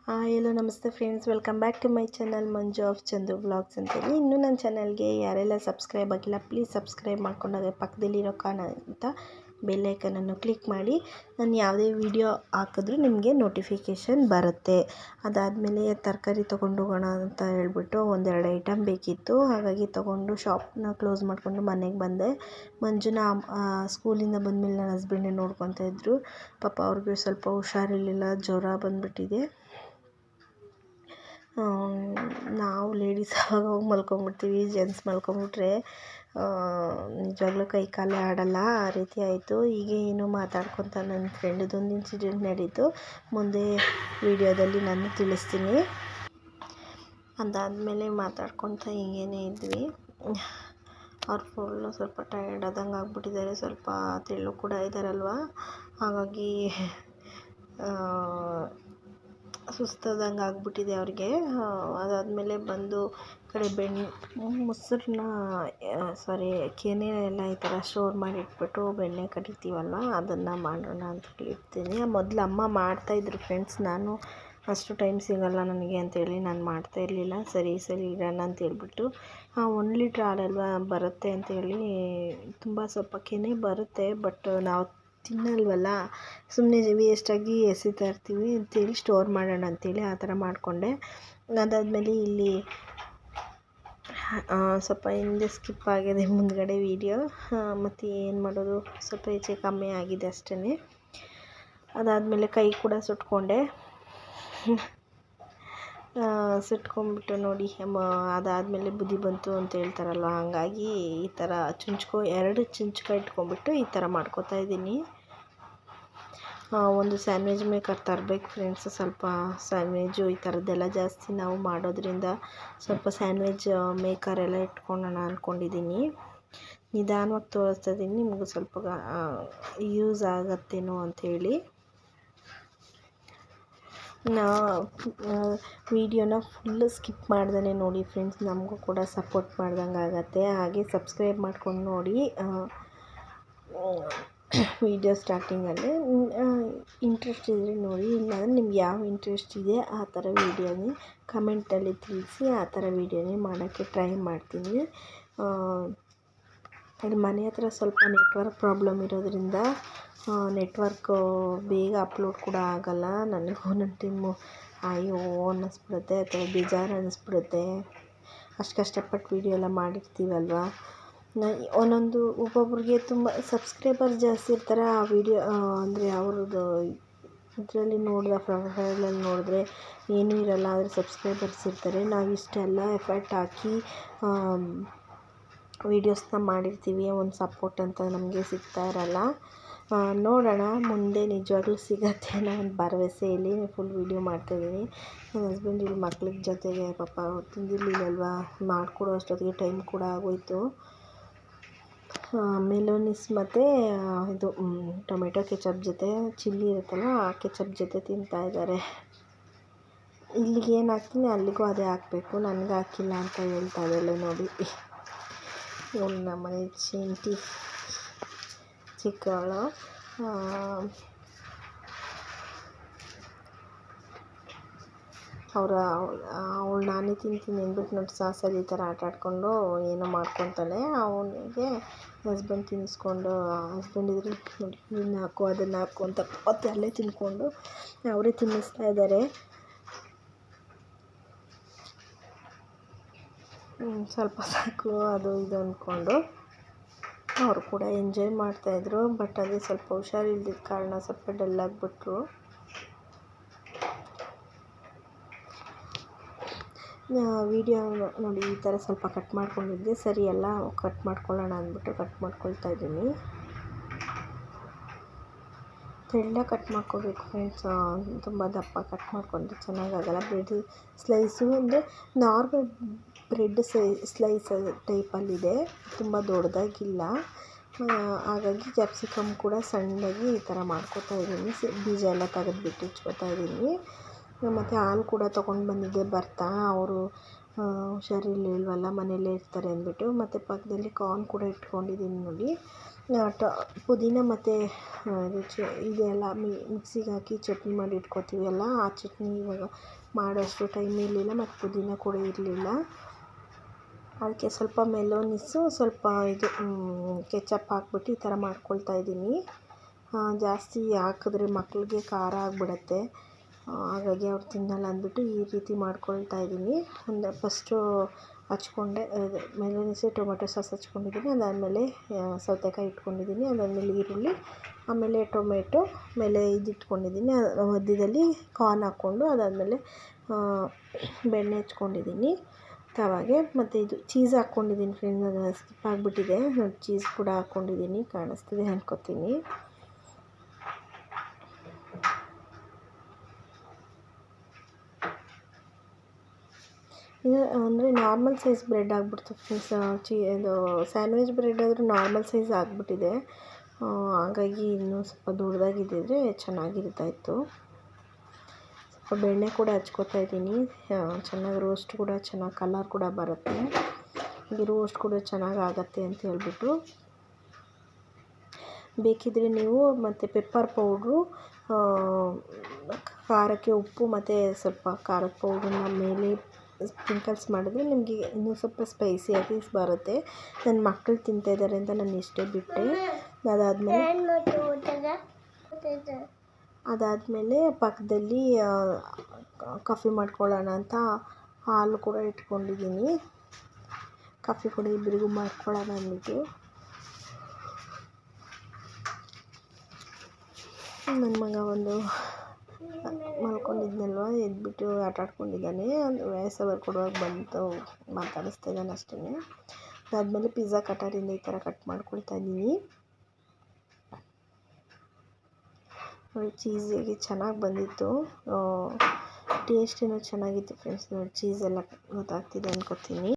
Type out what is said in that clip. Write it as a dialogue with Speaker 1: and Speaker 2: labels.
Speaker 1: Hello ನಮಸ್ತೆ friends, welcome back to my channel Manju of Chandu vlogs ಅಂತೇಳಿ. ಇನ್ನೂ ನನ್ನ ಚಾನಲ್ಗೆ ಯಾರೆಲ್ಲ ಸಬ್ಸ್ಕ್ರೈಬ್ ಆಗಿಲ್ಲ ಪ್ಲೀಸ್ ಸಬ್ಸ್ಕ್ರೈಬ್ ಮಾಡ್ಕೊಂಡಾಗ ಪಕ್ಕದಲ್ಲಿರೋ ಕಾಣಂತ ಬೆಲ್ಲೈಕನನ್ನು ಕ್ಲಿಕ್ ಮಾಡಿ. ನಾನು ಯಾವುದೇ ವಿಡಿಯೋ ಹಾಕಿದ್ರೂ ನಿಮಗೆ ನೋಟಿಫಿಕೇಷನ್ ಬರುತ್ತೆ. ಅದಾದಮೇಲೆ ತರಕಾರಿ ತೊಗೊಂಡು ಹೋಗೋಣ ಅಂತ ಹೇಳ್ಬಿಟ್ಟು ಒಂದೆರಡು ಐಟಮ್ ಬೇಕಿತ್ತು. ಹಾಗಾಗಿ ತೊಗೊಂಡು ಶಾಪ್ನ ಕ್ಲೋಸ್ ಮಾಡಿಕೊಂಡು ಮನೆಗೆ ಬಂದೆ. ಮಂಜುನ ಸ್ಕೂಲಿಂದ ಬಂದಮೇಲೆ ನನ್ನ ಹಸ್ಬೆಂಡೇ ನೋಡ್ಕೊತಾ ಇದ್ದರು. ಪಾಪ ಅವ್ರಿಗೆ ಸ್ವಲ್ಪ ಹುಷಾರಿರಲಿಲ್ಲ, ಜ್ವರ ಬಂದುಬಿಟ್ಟಿದೆ. ನಾವು ಲೇಡೀಸ್ ಆವಾಗ ಹೋಗಿ ಮಲ್ಕೊಂಡ್ಬಿಡ್ತೀವಿ, ಜೆಂಟ್ಸ್ ಮಲ್ಕೊಂಡ್ಬಿಟ್ರೆ ನಿಜವಾಗ್ಲೂ ಕೈ ಕಾಲೇ ಆಡಲ್ಲ. ಆ ರೀತಿ ಆಯಿತು. ಹೀಗೆ ಏನೋ ಮಾತಾಡ್ಕೊತ ನನ್ನ ಫ್ರೆಂಡದೊಂದು ಇನ್ಸಿಡೆಂಟ್ ನಡೀತು. ಮುಂದೆ ವಿಡಿಯೋದಲ್ಲಿ ನಾನು ತಿಳಿಸ್ತೀನಿ. ಅದಾದಮೇಲೆ ಮಾತಾಡ್ಕೊತ ಹೀಗೇ ಇದ್ವಿ. ಅವ್ರು ಫುಲ್ಲು ಸ್ವಲ್ಪ ಟಯರ್ಡ್ ಆದಂಗೆ ಆಗ್ಬಿಟ್ಟಿದ್ದಾರೆ, ಸ್ವಲ್ಪ ತೆಳ್ಳು ಕೂಡ ಇದ್ದಾರಲ್ವ, ಹಾಗಾಗಿ ಸುಸ್ತಾದಂಗೆ ಆಗ್ಬಿಟ್ಟಿದೆ ಅವ್ರಿಗೆ. ಅದಾದಮೇಲೆ ಬಂದು ಕಡೆ ಮೊಸರನ್ನ ಕೆನೆ ಎಲ್ಲ ಈ ಥರ ಸ್ಟೋರ್ ಮಾಡಿ ಇಟ್ಬಿಟ್ಟು ಬೆಣ್ಣೆ ಕಡಿತೀವಲ್ವ, ಅದನ್ನು ಮಾಡೋಣ ಅಂತ ಇಡ್ತೀನಿ. ಮೊದಲು ಅಮ್ಮ ಮಾಡ್ತಾಯಿದ್ರು ಫ್ರೆಂಡ್ಸ್. ನಾನು ಅಷ್ಟು ಟೈಮ್ ಸಿಗೋಲ್ಲ ನನಗೆ ಅಂತೇಳಿ ನಾನು ಮಾಡ್ತಾಯಿರಲಿಲ್ಲ. ಸರಿ ಇಡೋಣ ಅಂತೇಳ್ಬಿಟ್ಟು 1 ಲೀಟ್ರ್ ಹಾಲಲ್ವ ಬರುತ್ತೆ ಅಂತೇಳಿ ತುಂಬ ಸ್ವಲ್ಪ ಕೆನೆ ಬರುತ್ತೆ, ಬಟ್ ನಾವು ತಿನ್ನಲ್ವಲ್ಲ, ಸುಮ್ಮನೆ ವೇಸ್ಟಾಗಿ ಎಸಿತಾ ಇರ್ತೀವಿ ಅಂತೇಳಿ ಸ್ಟೋರ್ ಮಾಡೋಣ ಅಂತೇಳಿ ಆ ಥರ ಮಾಡಿಕೊಂಡೆ. ಅದಾದಮೇಲೆ ಇಲ್ಲಿ ಸ್ವಲ್ಪ ಹಿಂದೆ ಸ್ಕಿಪ್ ಆಗಿದೆ ಮುಂದ್ಗಡೆ ವೀಡಿಯೋ, ಮತ್ತು ಏನು ಮಾಡೋದು, ಸ್ವಲ್ಪ ಹೆಚ್ಚು ಕಮ್ಮಿ ಆಗಿದೆ ಅಷ್ಟೇ. ಅದಾದಮೇಲೆ ಕೈ ಕೂಡ ಸುಟ್ಕೊಂಡೆ. ಸುಟ್ಕೊಂಡ್ಬಿಟ್ಟು ನೋಡಿ, ಅದಾದಮೇಲೆ ಬುದ್ಧಿ ಬಂತು ಅಂತ ಹೇಳ್ತಾರಲ್ವ, ಹಂಗಾಗಿ ಈ ಥರ 2 ಚುಂಚ್ಕ ಇಟ್ಕೊಂಡ್ಬಿಟ್ಟು ಈ ಥರ ಮಾಡ್ಕೊತಾ ಇದ್ದೀನಿ. ಒಂದು ಸ್ಯಾಂಡ್ವಿಚ್ ಮೇಕರ್ ತರಬೇಕು ಫ್ರೆಂಡ್ಸ್. ಸ್ವಲ್ಪ ಸ್ಯಾಂಡ್ವಿಚು ಈ ಥರದ್ದೆಲ್ಲ ಜಾಸ್ತಿ ನಾವು ಮಾಡೋದ್ರಿಂದ ಸ್ವಲ್ಪ ಸ್ಯಾಂಡ್ವಿಚ್ ಮೇಕರ್ ಎಲ್ಲ ಇಟ್ಕೊಳ್ಳೋಣ ಅಂದ್ಕೊಂಡಿದ್ದೀನಿ. ನಿಧಾನವಾಗಿ ತೋರಿಸ್ತಾ ಇದ್ದೀನಿ, ನಿಮಗೂ ಸ್ವಲ್ಪ ಯೂಸ್ ಆಗತ್ತೇನೋ ಅಂಥೇಳಿ. ವಿಡಿಯೋನ ಫುಲ್ಲು ಸ್ಕಿಪ್ ಮಾಡ್ದೇ ನೋಡಿ ಫ್ರೆಂಡ್ಸ್, ನಮಗೂ ಕೂಡ ಸಪೋರ್ಟ್ ಮಾಡ್ದಂಗೆ ಆಗುತ್ತೆ. ಹಾಗೆ ಸಬ್ಸ್ಕ್ರೈಬ್ ಮಾಡ್ಕೊಂಡು ನೋಡಿ. ವಿಡಿಯೋ ಸ್ಟಾರ್ಟಿಂಗಲ್ಲಿ ಇಂಟ್ರೆಸ್ಟ್ ಇದ್ದರೆ ನೋಡಿ, ಇಲ್ಲಾಂದರೆ ನಿಮ್ಗೆ ಯಾವ ಇಂಟ್ರೆಸ್ಟ್ ಇದೆ ಆ ಥರ ವೀಡಿಯೋನೇ ಕಮೆಂಟಲ್ಲಿ ತಿಳಿಸಿ. ಆ ಥರ ವೀಡಿಯೋನೇ ಮಾಡೋಕ್ಕೆ ಟ್ರೈ ಮಾಡ್ತೀನಿ. ಇಲ್ಲಿ ಮನೆ ಹತ್ರ ಸ್ವಲ್ಪ ನೆಟ್ವರ್ಕ್ ಪ್ರಾಬ್ಲಮ್ ಇರೋದ್ರಿಂದ ನೆಟ್ವರ್ಕು ಬೇಗ ಅಪ್ಲೋಡ್ ಕೂಡ ಆಗೋಲ್ಲ. ನನಗೂ ಒಂದೊಂದು ಟೈಮು ಅಯ್ಯೋ ಅನ್ನಿಸ್ಬಿಡುತ್ತೆ, ಅಥವಾ ಬೇಜಾರು ಅನ್ನಿಸ್ಬಿಡುತ್ತೆ. ಅಷ್ಟು ಕಷ್ಟಪಟ್ಟು ವೀಡಿಯೋ ಎಲ್ಲ ಮಾಡಿರ್ತೀವಲ್ವ. ಒಂದೊಂದು ಒಬ್ಬೊಬ್ರಿಗೆ ತುಂಬ ಸಬ್ಸ್ಕ್ರೈಬರ್ ಜಾಸ್ತಿ ಇರ್ತಾರೆ. ಆ ವಿಡಿಯೋ ಅಂದರೆ ಅವ್ರದ್ದು ಇದರಲ್ಲಿ ಪ್ರೊಫೈಲಲ್ಲಿ ನೋಡಿದ್ರೆ ಏನೂ ಇರಲ್ಲ, ಆದರೆ ಸಬ್ಸ್ಕ್ರೈಬರ್ಸ್ ಇರ್ತಾರೆ. ನಾವು ಇಷ್ಟೆಲ್ಲ ಎಫರ್ಟ್ ಹಾಕಿ ವೀಡಿಯೋಸ್ನ ಮಾಡಿರ್ತೀವಿ, ಒಂದು ಸಪೋರ್ಟ್ ಅಂತ ನಮಗೆ ಸಿಗ್ತಾ ಇರಲ್ಲ. ನೋಡೋಣ ಮುಂದೆ ನಿಜವಾಗ್ಲೂ ಸಿಗತ್ತೆ ಅನ್ನೋ ಒಂದು ಭರವಸೆಯಲ್ಲಿ ಫುಲ್ ವೀಡಿಯೋ ಮಾಡ್ತಾಯಿದ್ದೀನಿ. ನನ್ನ ಹಸ್ಬೆಂಡ್ ಇಲ್ಲಿ ಮಕ್ಳ ಜೊತೆಗೆ ಪಾಪ ತಿಂದಿರಲಿಲ್ಲಲ್ವ, ಮಾಡಿಕೊಡೋ ಅಷ್ಟೊತ್ತಿಗೆ ಟೈಮ್ ಕೂಡ ಆಗೋಯಿತು. ಮೆಲೋನಿಸ್ ಮತ್ತು ಇದು ಟೊಮೆಟೊ ಕೆಚಪ್ ಜೊತೆ ಚಿಲ್ಲಿ ಇರುತ್ತಲ್ಲ, ಆ ಕೆಚಪ್ ಜೊತೆ ತಿಂತಾಯಿದ್ದಾರೆ. ಇಲ್ಲಿಗೆ ಏನು ಹಾಕ್ತೀನಿ ಅಲ್ಲಿಗೂ ಅದೇ ಹಾಕಬೇಕು, ನನಗೆ ಹಾಕಿಲ್ಲ ಅಂತ ಹೇಳ್ತಾ ಇದ್ದಾಳೆ ನೋಡಿ. ನಮ್ಮನೆ ಚಿಂಟಿ ಚಿಕ್ಕವಳು. ಅವಳು ನಾನೇ ತಿಂತೀನಿ ಅಂದ್ಬಿಟ್ಟು ನೋಡಿ ಸಾಸಲ್ಲಿ ಈ ಥರ ಆಟಾಡಿಕೊಂಡು ಏನೋ ಮಾಡ್ಕೊತಾಳೆ. ಅವನಿಗೆ ಹಸ್ಬೆಂಡ್ ತಿನ್ನಿಸ್ಕೊಂಡು, ಹಸ್ಬೆಂಡ್ ಇದ್ರೆ ನೋಡಿ ಇದನ್ನು ಹಾಕು ಅದನ್ನು ಹಾಕು ಅಂತ ಅಲ್ಲೇ ತಿನ್ಕೊಂಡು ಅವರೇ ತಿನ್ನಿಸ್ತಾ ಇದ್ದಾರೆ. ಸ್ವಲ್ಪ ಸಾಕು ಅದು ಇದು ಅಂದ್ಕೊಂಡು ಅವರು ಕೂಡ ಎಂಜಾಯ್ ಮಾಡ್ತಾಯಿದ್ರು. ಬಟ್ ಅದೇ ಸ್ವಲ್ಪ ಹುಷಾರಿಲ್ದಿದ್ದ ಕಾರಣ ಸ್ವಲ್ಪ ಡಲ್ ಆಗಿಬಿಟ್ರು. ವಿಡಿಯೋ ನೋಡಿ ಈ ಥರ ಸ್ವಲ್ಪ ಕಟ್ ಮಾಡ್ಕೊಂಡಿದ್ದೆ, ಸರಿ ಎಲ್ಲ ಕಟ್ ಮಾಡ್ಕೊಳ್ಳೋಣ ಅಂದ್ಬಿಟ್ಟು ಕಟ್ ಮಾಡ್ಕೊಳ್ತಾ ಇದ್ದೀನಿ. ತೆಳ್ಳಗೆ ಕಟ್ ಮಾಡ್ಕೋಬೇಕು ಫ್ರೆಂಡ್ಸ್, ತುಂಬ ದಪ್ಪ ಕಟ್ ಮಾಡ್ಕೊಂಡ್ರೆ ಚೆನ್ನಾಗಾಗಲ್ಲ. ಬ್ರೆಡ್ ಸ್ಲೈಸು ಅಂದರೆ ನಾರ್ಮಲ್ ಬ್ರೆಡ್ ಸ್ಲೈಸ್ ಟೈಪಲ್ಲಿದೆ, ತುಂಬ ದೊಡ್ಡದಾಗಿಲ್ಲ. ಹಾಗಾಗಿ ಕ್ಯಾಪ್ಸಿಕಮ್ ಕೂಡ ಸಣ್ಣದಾಗಿ ಈ ಥರ ಮಾಡ್ಕೊತಾ ಇದ್ದೀನಿ. ಬೀಜ ಎಲ್ಲ ತೆಗೆದ್ಬಿಟ್ಟು ಇಟ್ಕೊತಾ ಇದ್ದೀನಿ. ಮತ್ತು ಹಾಲು ಕೂಡ ತೊಗೊಂಡು ಬಂದಿದ್ದೆ ಬರ್ತಾ, ಅವರು ಹುಷಾರಿರ್ಲಿಲ್ವಲ್ಲ ಮನೆಯಲ್ಲೇ ಇರ್ತಾರೆ ಅಂದ್ಬಿಟ್ಟು. ಮತ್ತು ಪಕ್ಕದಲ್ಲಿ ಕಾರ್ನ್ ಕೂಡ ಇಟ್ಕೊಂಡಿದ್ದೀನಿ ನೋಡಿ. ಪುದೀನ ಮತ್ತು ಇದೆಲ್ಲ ಮಿಕ್ಸಿಗೆ ಹಾಕಿ ಚಟ್ನಿ ಮಾಡಿ ಇಟ್ಕೊತೀವಲ್ಲ, ಆ ಚಟ್ನಿ ಇವಾಗ ಮಾಡೋಷ್ಟು ಟೈಮ್ ಇರಲಿಲ್ಲ ಮತ್ತು ಪುದೀನ ಕೂಡ ಇರಲಿಲ್ಲ. ಅದಕ್ಕೆ ಸ್ವಲ್ಪ ಮೆಲೋನಿಸ್ಸು, ಸ್ವಲ್ಪ ಇದು ಕೆಚಪ್ ಹಾಕ್ಬಿಟ್ಟು ಈ ಥರ ಮಾಡ್ಕೊಳ್ತಾ ಇದ್ದೀನಿ. ಜಾಸ್ತಿ ಹಾಕಿದ್ರೆ ಮಕ್ಕಳಿಗೆ ಖಾರ ಆಗಿಬಿಡತ್ತೆ, ಹಾಗಾಗಿ ಅವ್ರು ತಿನ್ನಲ್ಲ ಅಂದ್ಬಿಟ್ಟು ಈ ರೀತಿ ಮಾಡ್ಕೊಳ್ತಾ ಇದ್ದೀನಿ. ಫಸ್ಟು ಹಚ್ಕೊಂಡೆ ಮೆಲೋನಿಸು ಟೊಮೆಟೊ ಸಾಸ್ ಹಚ್ಕೊಂಡಿದ್ದೀನಿ. ಅದಾದಮೇಲೆ ಸೌತೆಕಾಯಿ ಇಟ್ಕೊಂಡಿದ್ದೀನಿ. ಅದಾದಮೇಲೆ ಈರುಳ್ಳಿ, ಆಮೇಲೆ ಟೊಮೆಟೊ, ಆಮೇಲೆ ಇದು ಇಟ್ಕೊಂಡಿದ್ದೀನಿ. ಮಧ್ಯದಲ್ಲಿ ಕಾರ್ನ್ ಹಾಕ್ಕೊಂಡು ಅದಾದಮೇಲೆ ಬೆಣ್ಣೆ ಹಚ್ಕೊಂಡಿದ್ದೀನಿ ತವಾಗೆ. ಮತ್ತು ಇದು ಚೀಸ್ ಹಾಕ್ಕೊಂಡಿದ್ದೀನಿ ಫ್ರೆಂಡ್ಸ್, ಅದು ಸ್ಕಿಪ್ ಆಗಿಬಿಟ್ಟಿದೆ. ಚೀಸ್ ಕೂಡ ಹಾಕ್ಕೊಂಡಿದ್ದೀನಿ, ಕಾಣಿಸ್ತಿದೆ ಅನ್ಕೋತೀನಿ. ಇದು ಅಂದರೆ ನಾರ್ಮಲ್ ಸೈಜ್ ಬ್ರೆಡ್ ಆಗಿಬಿಡ್ತು ಫ್ರೆಂಡ್ಸ್. ಇದು ಸ್ಯಾಂಡ್ವಿಚ್ ಬ್ರೆಡ್ ಆದರೂ ನಾರ್ಮಲ್ ಸೈಜ್ ಆಗಿಬಿಟ್ಟಿದೆ, ಹಾಗಾಗಿ ಇನ್ನೂ ಸ್ವಲ್ಪ ದೊಡ್ಡದಾಗಿದ್ದಿದ್ರೆ ಚೆನ್ನಾಗಿರ್ತಾಯಿತ್ತು. ಸ್ವಲ್ಪ ಬೆಣ್ಣೆ ಕೂಡ ಹಚ್ಕೋತಾ ಇದ್ದೀನಿ, ಚೆನ್ನಾಗಿ ರೋಸ್ಟ್ ಕೂಡ ಚೆನ್ನಾಗಿ ಕಲರ್ ಕೂಡ ಬರುತ್ತೆ, ಈ ರೋಸ್ಟ್ ಕೂಡ ಚೆನ್ನಾಗಿ ಆಗುತ್ತೆ ಅಂತ ಹೇಳ್ಬಿಟ್ಟು. ಬೇಕಿದ್ದರೆ ನೀವು ಮತ್ತು ಪೆಪ್ಪರ್ ಪೌಡ್ರು, ಖಾರಕ್ಕೆ ಉಪ್ಪು ಮತ್ತು ಸ್ವಲ್ಪ ಖಾರದ ಪೌಡ್ರನ್ನ ಮೇಲೆ ಸ್ಪ್ರಿಂಕಲ್ಸ್ ಮಾಡಿದ್ರೆ ನಿಮಗೆ ಇನ್ನೂ ಸ್ವಲ್ಪ ಸ್ಪೈಸಿಯಾಗಿ ಬರುತ್ತೆ. ನನ್ನ ಮಕ್ಕಳು ತಿಂತಾಯಿದ್ದಾರೆ ಅಂತ ನಾನು ಇಷ್ಟೇ ಬಿಟ್ಟೆ. ಅದಾದಮೇಲೆ ಪಕ್ಕದಲ್ಲಿ ಕಾಫಿ ಮಾಡ್ಕೊಳ್ಳೋಣ ಅಂತ ಹಾಲು ಕೂಡ ಇಟ್ಕೊಂಡಿದ್ದೀನಿ. ಕಾಫಿ ಕೂಡ ಇಬ್ಬರಿಗೂ ಮಾಡ್ಕೊಳ್ಳೋಣ ಅಂದ್ಬಿಟ್ಟು. ನನ್ನ ಮಗ ಒಂದು ಮಲ್ಕೊಂಡಿದ್ನಲ್ವ, ಎದ್ಬಿಟ್ಟು ಆಟ ಆಡ್ಕೊಂಡಿದ್ದಾನೆ. ವಾಯ್ಸ್ ಓವರ್ ಕೊಡುವಾಗ ಬಂತು ಮಾತಾಡಿಸ್ತಾ ಇದ್ದಾನೆ ಅಷ್ಟೇ. ಅದಾದಮೇಲೆ ಪಿಜ್ಜಾ ಕಟರಿಂದ ಈ ಥರ ಕಟ್ ಮಾಡ್ಕೊಳ್ತಾ ಇದ್ದೀನಿ. ನೋಡಿ, ಚೀಸಿಗೆ ಚೆನ್ನಾಗಿ ಬಂದಿತ್ತು, ಟೇಸ್ಟೇನೋ ಚೆನ್ನಾಗಿತ್ತು ಫ್ರೆಂಡ್ಸ್. ನೋಡಿ, ಚೀಸೆಲ್ಲ ಗೊತ್ತಾಗ್ತಿದೆ ಅನ್ಕೋತೀನಿ.